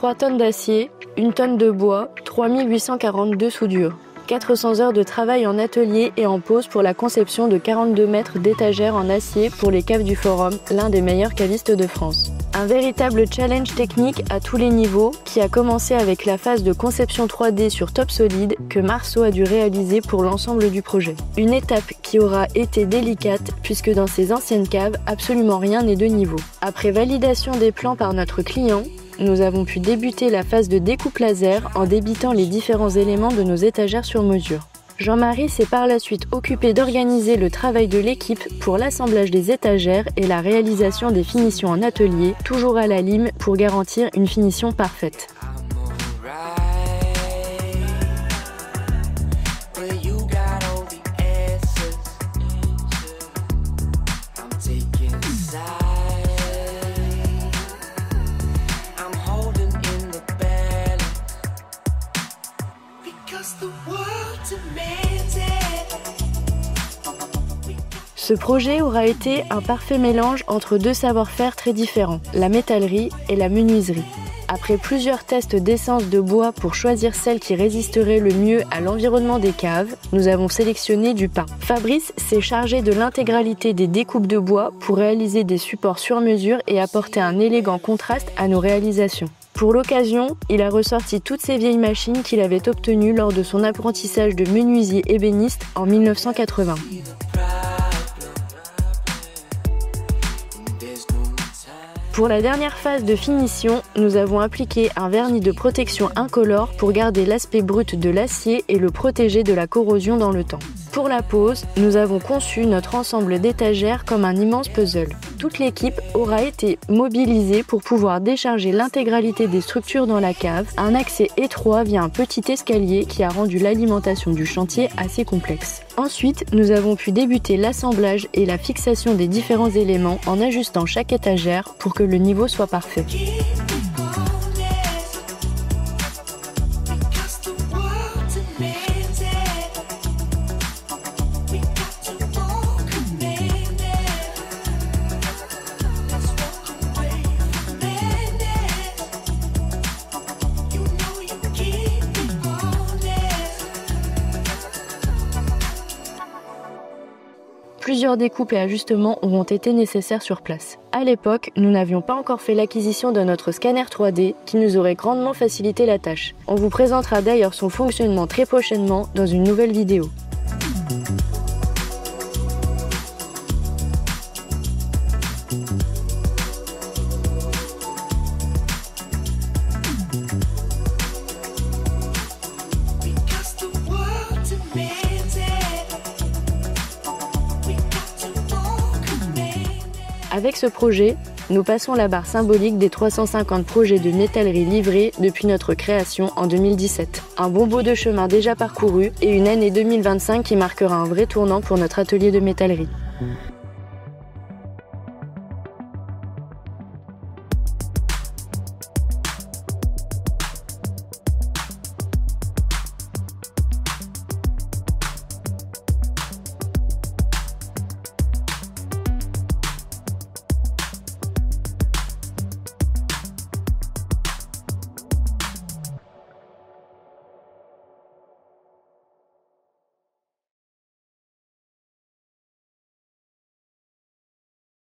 3 tonnes d'acier, 1 tonne de bois, 3842 soudures. 400 heures de travail en atelier et en pause pour la conception de 42 mètres d'étagères en acier pour les caves du Forum, l'un des meilleurs cavistes de France. Un véritable challenge technique à tous les niveaux qui a commencé avec la phase de conception 3D sur top solide que Marceau a dû réaliser pour l'ensemble du projet. Une étape qui aura été délicate puisque dans ces anciennes caves, absolument rien n'est de niveau. Après validation des plans par notre client, nous avons pu débuter la phase de découpe laser en débitant les différents éléments de nos étagères sur mesure. Jean-Marie s'est par la suite occupé d'organiser le travail de l'équipe pour l'assemblage des étagères et la réalisation des finitions en atelier, toujours à la lime pour garantir une finition parfaite. Ce projet aura été un parfait mélange entre deux savoir-faire très différents, la métallerie et la menuiserie. Après plusieurs tests d'essence de bois pour choisir celle qui résisterait le mieux à l'environnement des caves, nous avons sélectionné du pin. Fabrice s'est chargé de l'intégralité des découpes de bois pour réaliser des supports sur mesure et apporter un élégant contraste à nos réalisations. Pour l'occasion, il a ressorti toutes ces vieilles machines qu'il avait obtenues lors de son apprentissage de menuisier ébéniste en 1980. Pour la dernière phase de finition, nous avons appliqué un vernis de protection incolore pour garder l'aspect brut de l'acier et le protéger de la corrosion dans le temps. Pour la pose, nous avons conçu notre ensemble d'étagères comme un immense puzzle. Toute l'équipe aura été mobilisée pour pouvoir décharger l'intégralité des structures dans la cave, un accès étroit via un petit escalier qui a rendu l'alimentation du chantier assez complexe. Ensuite, nous avons pu débuter l'assemblage et la fixation des différents éléments en ajustant chaque étagère pour que le niveau soit parfait. Plusieurs découpes et ajustements auront été nécessaires sur place. À l'époque, nous n'avions pas encore fait l'acquisition de notre scanner 3D qui nous aurait grandement facilité la tâche. On vous présentera d'ailleurs son fonctionnement très prochainement dans une nouvelle vidéo. Avec ce projet, nous passons la barre symbolique des 350 projets de métallerie livrés depuis notre création en 2017. Un bon bout de chemin déjà parcouru et une année 2025 qui marquera un vrai tournant pour notre atelier de métallerie.